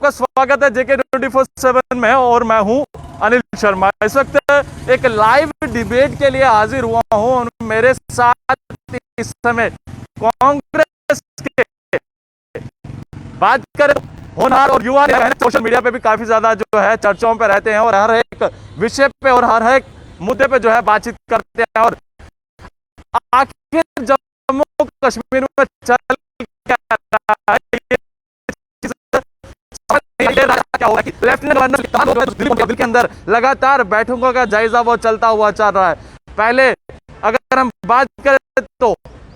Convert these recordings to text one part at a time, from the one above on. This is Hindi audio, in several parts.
आपका स्वागत है JK 24/7 में और मैं हूं अनिल शर्मा। इस वक्त एक लाइव डिबेट के लिए हाजिर हुआ हूं और मेरे साथ इस समय कांग्रेस के बात करें होनहार और युवा सोशल मीडिया पे भी काफी ज्यादा जो है चर्चाओं पे रहते हैं और हर एक विषय पे और हर एक मुद्दे पे जो है बातचीत करते हैं। और आखिर जम्मू कश्मीर में चल क्या रहा है, क्या होगा कि लेफ्टिनेंट गवर्नर दिल्ली के अंदर लगातार बैठकों का जायजा वो चलता हुआ चल रहा है। पहले अगर हम बात करें तो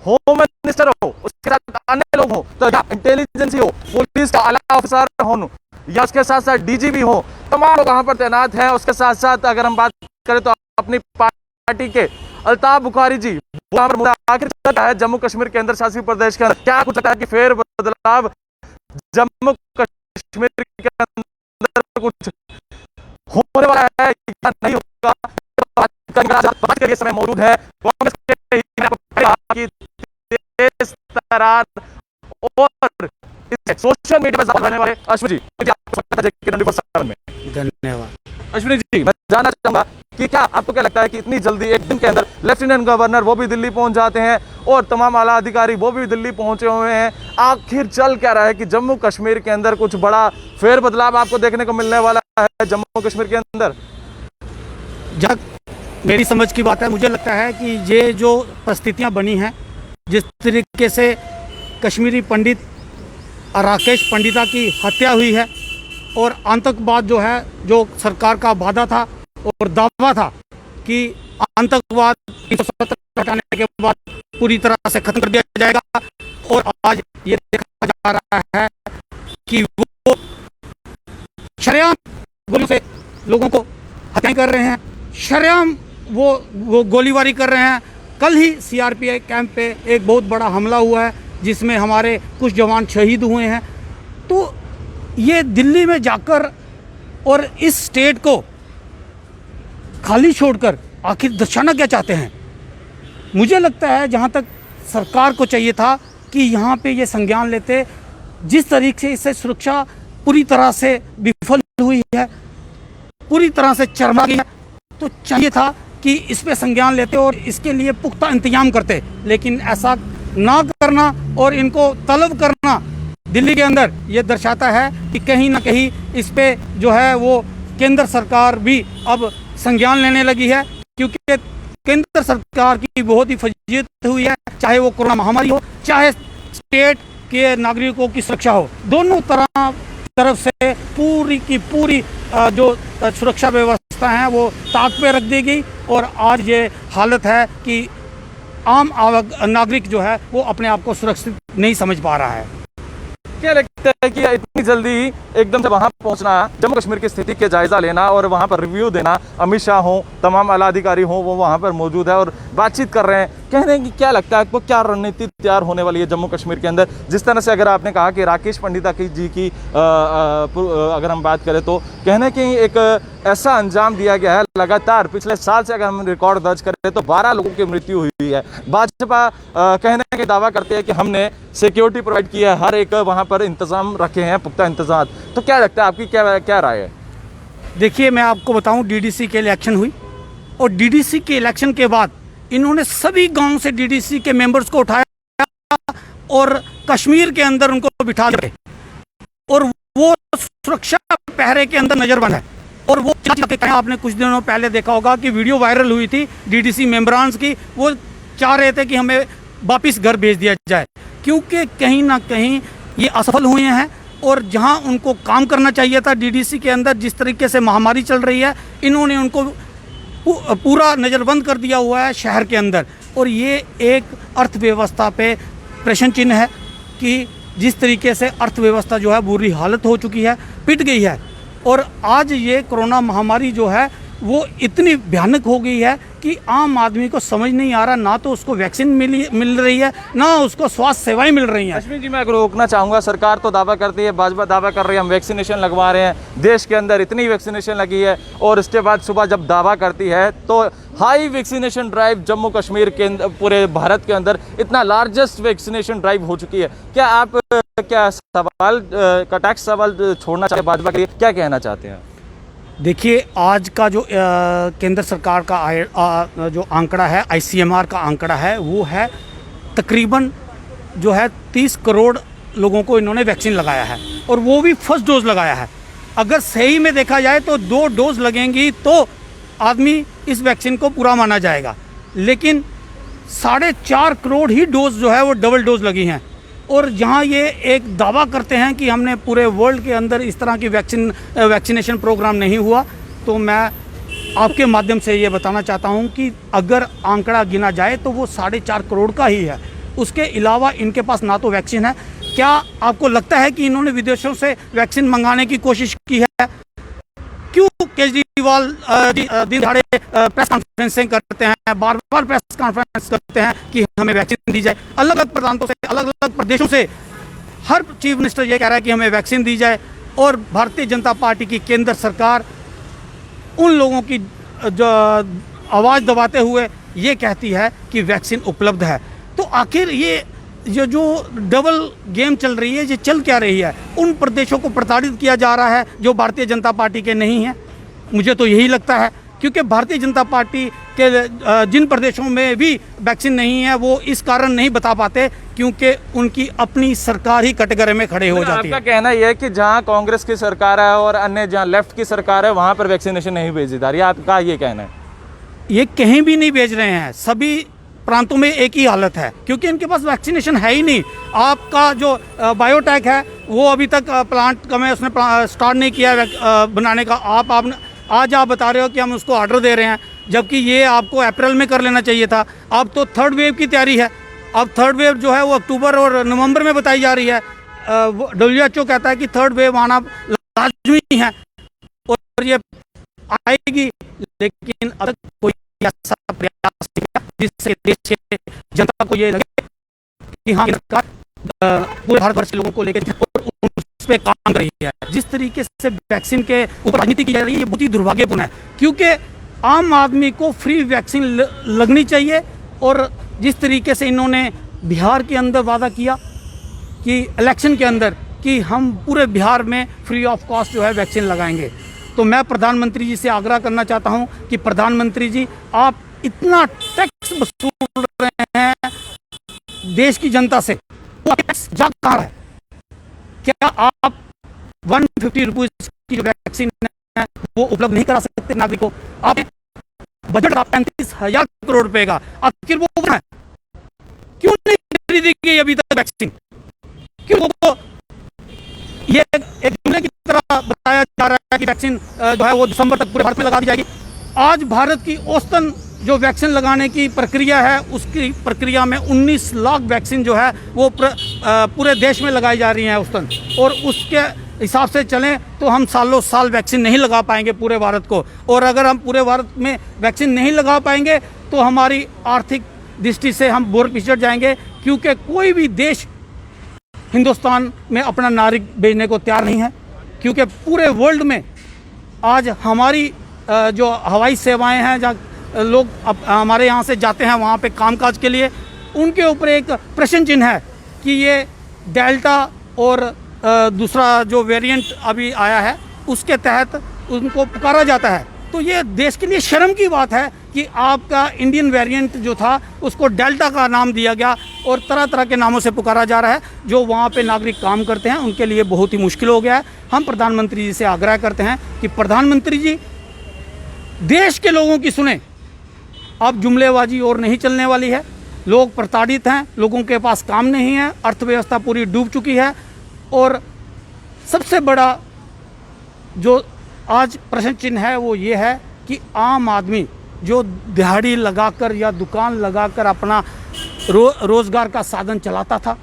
होम मिनिस्टर हो, उसके साथ अन्य लोग हो, तो इंटेलिजेंस हो, पुलिस का आला अफसर हो या उसके साथ साथ डीजीपी हो, तमाम लोग वहां पर तैनात हैं। उसके साथ साथ अगर हम बात करें तो अपनी पार्टी के अल्ताफ बुखारी जी वहां पर आखिर है जम्मू कश्मीर केंद्र शासित प्रदेश के अंदर क्या कुछ लगता है कि फेर बदलाव जम्मू कश्मीर के अंदर कुछ होने वाला है या नहीं होगा, बात करके समय मौजूद है कांग्रेस के तेज तरार और सोशल मीडिया पर रहने वाले अश्विनी जी में। धन्यवाद। अश्विनी जी, मैं जानना चाहूंगा कि क्या आपको क्या लगता है कि इतनी जल्दी एक दिन के अंदर लेफ्टिनेंट गवर्नर वो भी दिल्ली पहुंच जाते हैं और तमाम आला अधिकारी वो भी दिल्ली पहुंचे हुए हैं, आखिर चल क्या रहा है कि जम्मू कश्मीर के अंदर कुछ बड़ा फेर बदलाव आपको देखने को मिलने वाला है जम्मू कश्मीर के अंदर? जहाँ मेरी समझ की बात है, मुझे लगता है कि ये जो परिस्थितियाँ बनी हैं, जिस तरीके से कश्मीरी पंडित राकेश पंडिता की हत्या हुई है और आतंकवाद जो है, जो सरकार का वादा था और दावा था कि आतंकवाद 370 हटाने के बाद पूरी तरह से खत्म कर दिया जाएगा, और आज ये देखा जा रहा है कि वो शरेआम गोलियों से लोगों को हत्या कर रहे हैं, शरेआम वो गोलीबारी कर रहे हैं। कल ही सीआरपीएफ कैंप पे एक बहुत बड़ा हमला हुआ है जिसमें हमारे कुछ जवान शहीद हुए हैं। तो ये दिल्ली में जाकर और इस स्टेट को खाली छोड़कर आखिर दर्शाना क्या चाहते हैं? मुझे लगता है जहाँ तक सरकार को चाहिए था कि यहाँ पे ये संज्ञान लेते, जिस तरीके से इससे सुरक्षा पूरी तरह से विफल हुई है, पूरी तरह से चरमरा गई है, तो चाहिए था कि इस पे संज्ञान लेते और इसके लिए पुख्ता इंतजाम करते। लेकिन ऐसा ना करना और इनको तलब करना दिल्ली के अंदर, ये दर्शाता है कि कहीं ना कहीं इस पे जो है वो केंद्र सरकार भी अब संज्ञान लेने लगी है, क्योंकि केंद्र सरकार की बहुत ही फजीहत हुई है, चाहे वो कोरोना महामारी हो, चाहे स्टेट के नागरिकों की सुरक्षा हो, दोनों तरफ से पूरी की पूरी जो सुरक्षा व्यवस्था है वो ताक पे रख दी गई। और आज ये हालत है कि आम नागरिक जो है वो अपने आप को सुरक्षित नहीं समझ पा रहा है। क्या लगता है कि इतनी जल्दी एकदम से वहां पहुंचना, जम्मू कश्मीर की स्थिति के जायजा लेना और वहां पर रिव्यू देना, अमित शाह हो, तमाम आला अधिकारी हो, वो वहां पर मौजूद है और बातचीत कर रहे हैं, कह रहे हैं कि क्या लगता है आपको क्या रणनीति तैयार होने वाली है जम्मू कश्मीर के अंदर? जिस तरह से अगर आपने कहा कि राकेश पंडिता जी की अगर हम बात करें तो कहने की एक ऐसा अंजाम दिया गया है, लगातार पिछले साल से अगर हम रिकॉर्ड दर्ज करें तो 12 लोगों की मृत्यु हुई है। भाजपा कहने के दावा करते हैं कि हमने सिक्योरिटी प्रोवाइड किया है, हर एक वहां पर इंतजाम रखे हैं, पुख्ता इंतजाम। तो क्या लगता है आपकी क्या राय है? देखिए, मैं आपको बताऊं, डीडीसी के इलेक्शन हुई और डीडीसी के इलेक्शन के बाद इन्होंने सभी गांव से डीडीसी के मेंबर्स को उठाया और कश्मीर के अंदर उनको बिठा दिया और वो सुरक्षा पहरे के अंदर नजरबंद है। और वो आपने कुछ दिनों पहले देखा होगा कि वीडियो वायरल हुई थी डीडीसी मेंबरान्स की, वो चाह रहे थे कि हमें वापस घर भेज दिया जाए, क्योंकि कहीं ना कहीं ये असफल हुए हैं। और जहां उनको काम करना चाहिए था डीडीसी के अंदर, जिस तरीके से महामारी चल रही है, इन्होंने उनको पूरा नज़रबंद कर दिया हुआ है शहर के अंदर। और ये एक अर्थव्यवस्था पे प्रश्न चिन्ह है कि जिस तरीके से अर्थव्यवस्था जो है बुरी हालत हो चुकी है, पिट गई है। और आज ये कोरोना महामारी जो है वो इतनी भयानक हो गई है कि आम आदमी को समझ नहीं आ रहा, ना तो उसको वैक्सीन मिल रही है, ना उसको स्वास्थ्य सेवाएं मिल रही हैं। अश्विनी जी, मैं रोकना चाहूँगा, सरकार तो दावा करती है, भाजपा दावा कर रही है हम वैक्सीनेशन लगवा रहे हैं, देश के अंदर इतनी वैक्सीनेशन लगी है, और इसके बाद सुबह जब दावा करती है तो high vaccination drive Jammu Kashmir के पूरे भारत के अंदर इतना लार्जेस्ट वैक्सीनेशन ड्राइव हो चुकी है। क्या आप क्या सवाल कटाक्ष सवाल छोड़ना चाहते हैं भाजपा के लिए, क्या कहना चाहते हैं? देखिए, आज का जो केंद्र सरकार का जो आंकड़ा है, ICMR का आंकड़ा है, वो है तकरीबन जो है 30 करोड़ लोगों को इन्होंने वैक्सीन लगाया है, और वो भी फर्स्ट डोज लगाया है। अगर सही में देखा जाए तो 2 डोज लगेंगी तो आदमी इस वैक्सीन को पूरा माना जाएगा, लेकिन 4.5 करोड़ ही डोज जो है वो डबल डोज लगी हैं। और जहां ये एक दावा करते हैं कि हमने पूरे वर्ल्ड के अंदर इस तरह की वैक्सीनेशन प्रोग्राम नहीं हुआ, तो मैं आपके माध्यम से ये बताना चाहता हूं कि अगर आंकड़ा गिना जाए तो वो 4.5 करोड़ का ही है। उसके अलावा इनके पास ना तो वैक्सीन है। क्या आपको लगता है कि इन्होंने विदेशों से वैक्सीन मंगाने की कोशिश की है? क्यों केजरीवाल दिन दहाड़े प्रेस कॉन्फ्रेंसिंग करते हैं, बार बार प्रेस कॉन्फ्रेंस करते हैं कि हमें वैक्सीन दी जाए? अलग अलग प्रांतों से, अलग अलग प्रदेशों से हर चीफ मिनिस्टर ये कह रहा है कि हमें वैक्सीन दी जाए, और भारतीय जनता पार्टी की केंद्र सरकार उन लोगों की जो आवाज़ दबाते हुए ये कहती है कि वैक्सीन उपलब्ध है। तो आखिर ये जो डबल गेम चल रही है, ये चल क्या रही है? उन प्रदेशों को प्रताड़ित किया जा रहा है जो भारतीय जनता पार्टी के नहीं हैं। मुझे तो यही लगता है, क्योंकि भारतीय जनता पार्टी के जिन प्रदेशों में भी वैक्सीन नहीं है वो इस कारण नहीं बता पाते क्योंकि उनकी अपनी सरकार ही कटघरे में खड़े हो जाती है। आपका कहना यह है कि जहां कांग्रेस की सरकार है और अन्य जहां लेफ्ट की सरकार है वहां पर वैक्सीनेशन नहीं भेजी जा रही है, आपका ये कहना है? ये कहीं भी नहीं भेज रहे हैं, सभी प्रांतों में एक ही हालत है, क्योंकि इनके पास वैक्सीनेशन है ही नहीं। आपका जो बायोटेक है वो अभी तक प्लांट का में उसने स्टार्ट नहीं किया है बनाने का। आज आप बता रहे हो कि हम उसको ऑर्डर दे रहे हैं, जबकि ये आपको अप्रैल में कर लेना चाहिए था। अब तो थर्ड वेव की तैयारी है। अब थर्ड वेव जो है वो अक्टूबर और नवंबर में बताई जा रही है। WHO कहता है कि थर्ड वेव आना लाजमी है और ये आएगी, लेकिन अब तक कोई ऐसा प्रयास नहीं किया जिससे देश के जनता को ये लगे कि हाँ, सरकार पूरे भारतवर्ष के लोगों को लेकर उस पर काम कर रही है। जिस तरीके से वैक्सीन के ऊपर राजनीति की जा रही है, ये बहुत ही दुर्भाग्यपूर्ण है, क्योंकि आम आदमी को फ्री वैक्सीन लगनी चाहिए। और जिस तरीके से इन्होंने बिहार के अंदर वादा किया कि इलेक्शन के अंदर कि हम पूरे बिहार में फ्री ऑफ कॉस्ट जो है वैक्सीन लगाएंगे, तो मैं प्रधानमंत्री जी से आग्रह करना चाहता हूं कि प्रधानमंत्री जी, आप इतना टैक्स वसूल रहे हैं देश की जनता से, वो टैक्स जा कहाँ है? क्या आप 150 रुपीज की जो वैक्सीन है वो उपलब्ध नहीं करा सकते नागरिकों? आप बजट का 35,000 करोड़ रुपए का, आखिर वो है क्यों नहीं खरीदी गई अभी तक वैक्सीन? क्यों वो ये एक जुमले की तरह बताया जा रहा है कि वैक्सीन जो है वो दिसंबर तक पूरे भारत में लगा दी जाएगी। आज भारत की औसतन जो वैक्सीन लगाने की प्रक्रिया है, उसकी प्रक्रिया में 19 लाख वैक्सीन जो है वो पूरे देश में लगाई जा रही है औसतन, और उसके हिसाब से चलें तो हम सालों साल वैक्सीन नहीं लगा पाएंगे पूरे भारत को। और अगर हम पूरे भारत में वैक्सीन नहीं लगा पाएंगे तो हमारी आर्थिक दृष्टि से हम बोर पिछड़ जाएंगे, क्योंकि कोई भी देश हिंदुस्तान में अपना नागरिक भेजने को तैयार नहीं है। क्योंकि पूरे वर्ल्ड में आज हमारी जो हवाई सेवाएं हैं, जहाँ लोग हमारे यहाँ से जाते हैं वहाँ पे कामकाज के लिए, उनके ऊपर एक प्रश्न चिन्ह है कि ये डेल्टा और दूसरा जो वेरिएंट अभी आया है उसके तहत उनको पुकारा जाता है। तो ये देश के लिए शर्म की बात है कि आपका इंडियन वेरिएंट जो था उसको डेल्टा का नाम दिया गया और तरह तरह के नामों से पुकारा जा रहा है। जो वहाँ पे नागरिक काम करते हैं उनके लिए बहुत ही मुश्किल हो गया है। हम प्रधानमंत्री जी से आग्रह करते हैं कि प्रधानमंत्री जी देश के लोगों की सुने। अब जुमलेबाजी और नहीं चलने वाली है। लोग प्रताड़ित हैं, लोगों के पास काम नहीं है, अर्थव्यवस्था पूरी डूब चुकी है। और सबसे बड़ा जो आज प्रश्न चिन्ह है वो ये है कि आम आदमी जो दिहाड़ी लगाकर या दुकान लगाकर अपना रोज़गार का साधन चलाता था,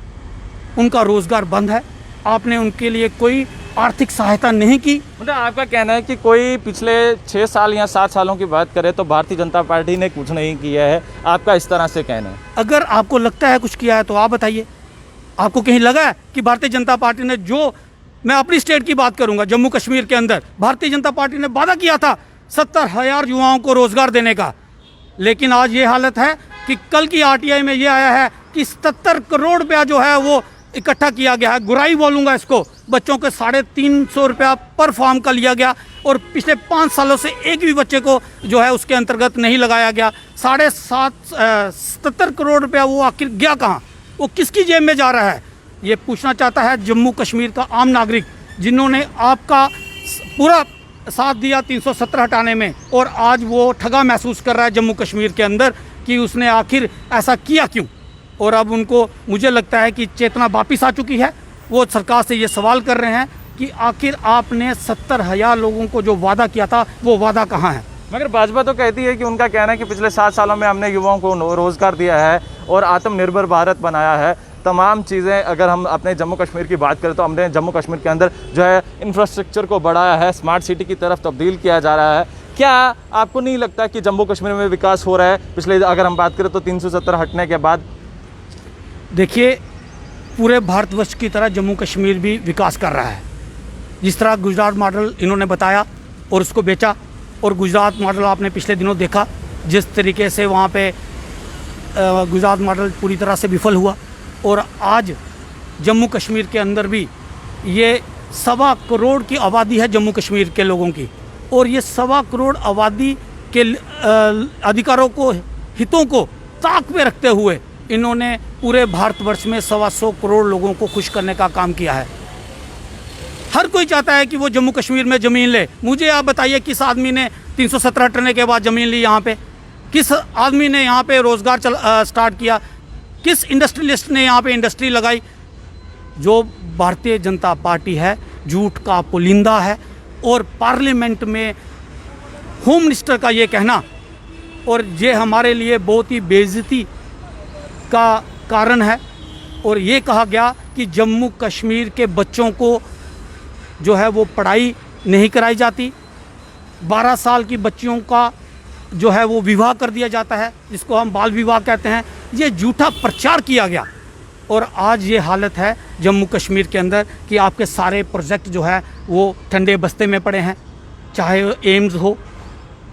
उनका रोज़गार बंद है। आपने उनके लिए कोई आर्थिक सहायता नहीं की। मतलब आपका कहना है कि कोई पिछले 6 साल या 7 सालों की बात करें तो भारतीय जनता पार्टी ने कुछ नहीं किया है, आपका इस तरह से कहना है? अगर आपको लगता है कुछ किया है तो आप बताइए। आपको कहीं लगा है कि भारतीय जनता पार्टी ने, जो मैं अपनी स्टेट की बात करूंगा, जम्मू कश्मीर के अंदर भारतीय जनता पार्टी ने वादा किया था 70,000 युवाओं को रोजगार देने का, लेकिन आज ये हालत है कि कल की RTI में ये आया है कि 77 करोड़ रुपया जो है वो इकट्ठा किया गया है, गुराई बोलूँगा इसको, बच्चों के 350 रुपया पर फॉर्म का लिया गया और पिछले 5 सालों से एक भी बच्चे को जो है उसके अंतर्गत नहीं लगाया गया। 77 करोड़ रुपया वो आखिर गया कहाँ, वो किसकी जेब में जा रहा है, ये पूछना चाहता है जम्मू कश्मीर का आम नागरिक, जिन्होंने आपका पूरा साथ दिया 370 हटाने में, और आज वो ठगा महसूस कर रहा है जम्मू कश्मीर के अंदर कि उसने आखिर ऐसा किया क्यों। और अब उनको, मुझे लगता है कि चेतना वापस आ चुकी है। वो सरकार से ये सवाल कर रहे हैं कि आखिर आपने 70,000 लोगों को जो वादा किया था वो वादा कहाँ है। मगर भाजपा तो कहती है कि उनका कहना है कि पिछले 7 सालों में हमने युवाओं को रोजगार दिया है और आत्मनिर्भर भारत बनाया है। तमाम चीज़ें, अगर हम अपने जम्मू कश्मीर की बात करें तो हमने जम्मू कश्मीर के अंदर जो है इंफ्रास्ट्रक्चर को बढ़ाया है, स्मार्ट सिटी की तरफ तब्दील किया जा रहा है। क्या आपको नहीं लगता कि जम्मू कश्मीर में विकास हो रहा है पिछले, अगर हम बात करें तो 370 हटने के बाद? देखिए, पूरे भारतवर्ष की तरह जम्मू कश्मीर भी विकास कर रहा है। जिस तरह गुजरात मॉडल इन्होंने बताया और उसको बेचा, और गुजरात मॉडल आपने पिछले दिनों देखा जिस तरीके से वहाँ पे गुजरात मॉडल पूरी तरह से विफल हुआ। और आज जम्मू कश्मीर के अंदर भी ये 1.25 करोड़ की आबादी है जम्मू कश्मीर के लोगों की, और ये 1.25 करोड़ आबादी के अधिकारों को, हितों को ताक में रखते हुए इन्होंने पूरे भारतवर्ष में 125 करोड़ लोगों को खुश करने का काम किया है। हर कोई चाहता है कि वो जम्मू कश्मीर में ज़मीन ले। मुझे आप बताइए किस आदमी ने 370 हटने के बाद ज़मीन ली यहाँ पे, किस आदमी ने यहाँ पे रोज़गार स्टार्ट किया, किस इंडस्ट्रियलिस्ट ने यहाँ पे इंडस्ट्री लगाई। जो भारतीय जनता पार्टी है झूठ का पुलिंदा है, और पार्लियामेंट में होम मिनिस्टर का ये कहना, और ये हमारे लिए बहुत ही बेइज्जती का कारण है। और ये कहा गया कि जम्मू कश्मीर के बच्चों को जो है वो पढ़ाई नहीं कराई जाती, 12 साल की बच्चियों का जो है वो विवाह कर दिया जाता है, जिसको हम बाल विवाह कहते हैं। ये झूठा प्रचार किया गया, और आज ये हालत है जम्मू कश्मीर के अंदर कि आपके सारे प्रोजेक्ट जो है वो ठंडे बस्ते में पड़े हैं। चाहे एम्स हो,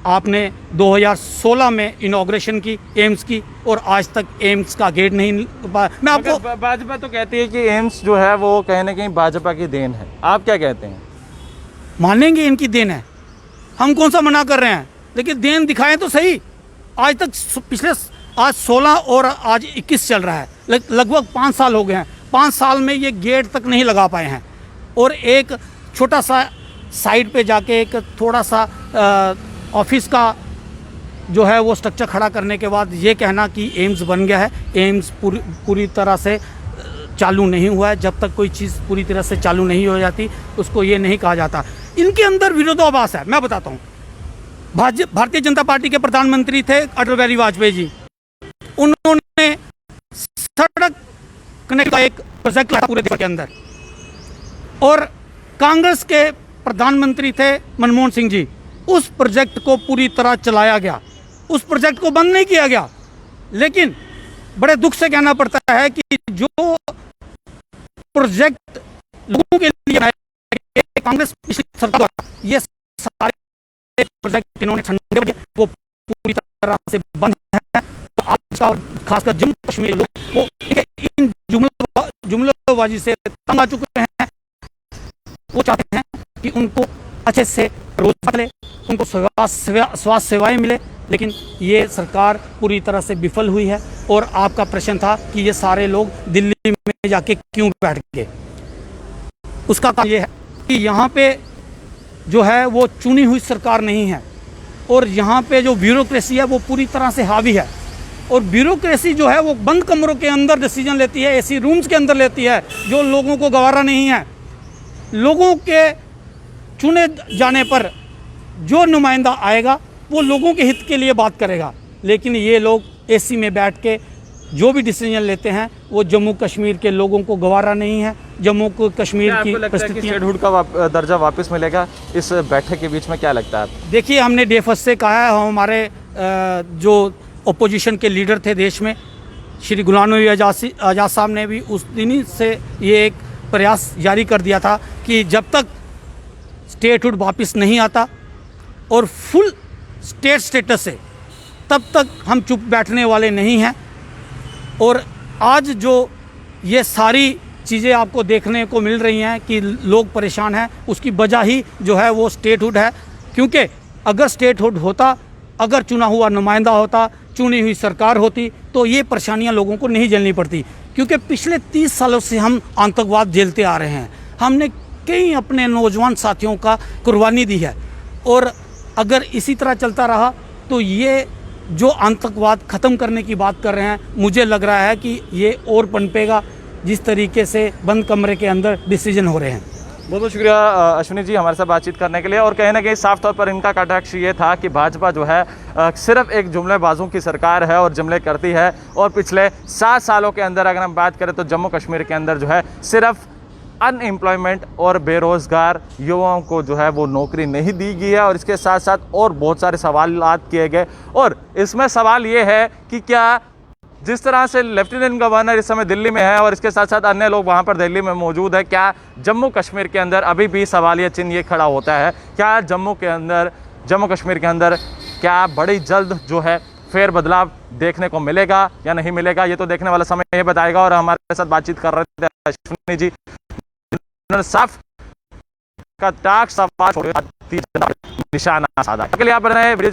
आपने 2016 में इनॉग्रेशन की एम्स की, और आज तक एम्स का गेट नहीं। मैं आपको, भाजपा तो कहती है कि एम्स जो है वो कहीं ना कहीं भाजपा की देन है, आप क्या कहते हैं? मानेंगे इनकी देन है, हम कौन सा मना कर रहे हैं, लेकिन देन दिखाएं तो सही। आज तक पिछले, आज 16 और आज 21 चल रहा है, लगभग 5 साल हो गए हैं। 5 साल में ये गेट तक नहीं लगा पाए हैं, और एक छोटा सा साइड पे जाके एक थोड़ा सा ऑफिस का जो है वो स्ट्रक्चर खड़ा करने के बाद ये कहना कि एम्स बन गया है। एम्स पूरी तरह से चालू नहीं हुआ है। जब तक कोई चीज़ पूरी तरह से चालू नहीं हो जाती उसको ये नहीं कहा जाता। इनके अंदर विरोधाभास है। मैं बताता हूँ, भारतीय जनता पार्टी के प्रधानमंत्री थे अटल बिहारी वाजपेयी जी, उन्होंने सड़क कनेक्ट का एक प्रोजेक्ट लाया पूरे देश के अंदर, और कांग्रेस के प्रधानमंत्री थे मनमोहन सिंह जी, उस प्रोजेक्ट को पूरी तरह चलाया गया, उस प्रोजेक्ट को बंद नहीं किया गया। लेकिन बड़े दुख से कहना पड़ता है कि जो प्रोजेक्ट लोगों के लिए कांग्रेस पिछली सरकार, ये सारे प्रोजेक्ट इन्होंने ठंडे किए, वो पूरी तरह से बंद है। तो आज का खासकर जम्मू कश्मीर लोग वो इन जुमलेबाजी से तंग आ चुके हैं। वो चाहते हैं कि उनको अच्छे से रोजगार मिले, उनको स्वास्थ्य सेवाएं मिले, लेकिन ये सरकार पूरी तरह से विफल हुई है। और आपका प्रश्न था कि ये सारे लोग दिल्ली में जाके क्यों बैठ गए, उसका कारण ये है कि यहाँ पे जो है वो चुनी हुई सरकार नहीं है, और यहाँ पे जो ब्यूरोक्रेसी है वो पूरी तरह से हावी है। और ब्यूरोक्रेसी जो है वो बंद कमरों के अंदर डिसीजन लेती है, एसी रूम्स के अंदर लेती है, जो लोगों को गवारा नहीं है। लोगों के चुने जाने पर जो नुमाइंदा आएगा वो लोगों के हित के लिए बात करेगा, लेकिन ये लोग एसी में बैठ के जो भी डिसीजन लेते हैं वो जम्मू कश्मीर के लोगों को गवारा नहीं है। जम्मू कश्मीर की स्टेटहुड का दर्जा वापस मिलेगा इस बैठक के बीच में, क्या लगता है? देखिए, हमने डे फर्स्ट से कहा है, हमारे जो ओपोजिशन के लीडर थे देश में, श्री गुलाम नबी आज़ाद साहब ने भी उस दिन से ये एक प्रयास जारी कर दिया था कि जब तक स्टेटहुड वापस नहीं आता और फुल स्टेट स्टेटस से, तब तक हम चुप बैठने वाले नहीं हैं। और आज जो ये सारी चीज़ें आपको देखने को मिल रही हैं कि लोग परेशान हैं, उसकी वजह ही जो है वो स्टेटहुड है। क्योंकि अगर स्टेटहुड होता, अगर चुना हुआ नुमाइंदा होता, चुनी हुई सरकार होती, तो ये परेशानियां लोगों को नहीं झेलनी पड़ती। क्योंकि पिछले 30 सालों से हम आतंकवाद झेलते आ रहे हैं, हमने कई अपने नौजवान साथियों का कुर्बानी दी है, और अगर इसी तरह चलता रहा तो ये जो आतंकवाद ख़त्म करने की बात कर रहे हैं, मुझे लग रहा है कि ये और पनपेगा, जिस तरीके से बंद कमरे के अंदर डिसीजन हो रहे हैं। बहुत बहुत शुक्रिया अश्विनी जी हमारे साथ बातचीत करने के लिए। और कहीं ना कहीं साफ तौर पर इनका कटाक्ष ये था कि भाजपा जो है सिर्फ एक जुमलेबाजों की सरकार है और जुमले करती है, और पिछले 7 सालों के अंदर अगर हम बात करें तो जम्मू कश्मीर के अंदर जो है सिर्फ अनएम्प्लॉयमेंट और बेरोज़गार युवाओं को जो है वो नौकरी नहीं दी गई है। और इसके साथ साथ और बहुत सारे सवालात किए गए, और इसमें सवाल ये है कि क्या जिस तरह से लेफ्टिनेंट गवर्नर इस समय दिल्ली में है और इसके साथ साथ अन्य लोग वहाँ पर दिल्ली में मौजूद है, क्या जम्मू कश्मीर के अंदर अभी भी सवालिया चिन्ह ये खड़ा होता है, क्या जम्मू कश्मीर के अंदर क्या बड़ी जल्द जो है फेर बदलाव देखने को मिलेगा या नहीं मिलेगा, ये तो देखने वाला समय ये बताएगा। और हमारे साथ बातचीत कर रहे थे अश्विनी जी, उन्होंने साफ कटाक्ष सवाल निशाना साधा। अगले यहाँ पर वीडियो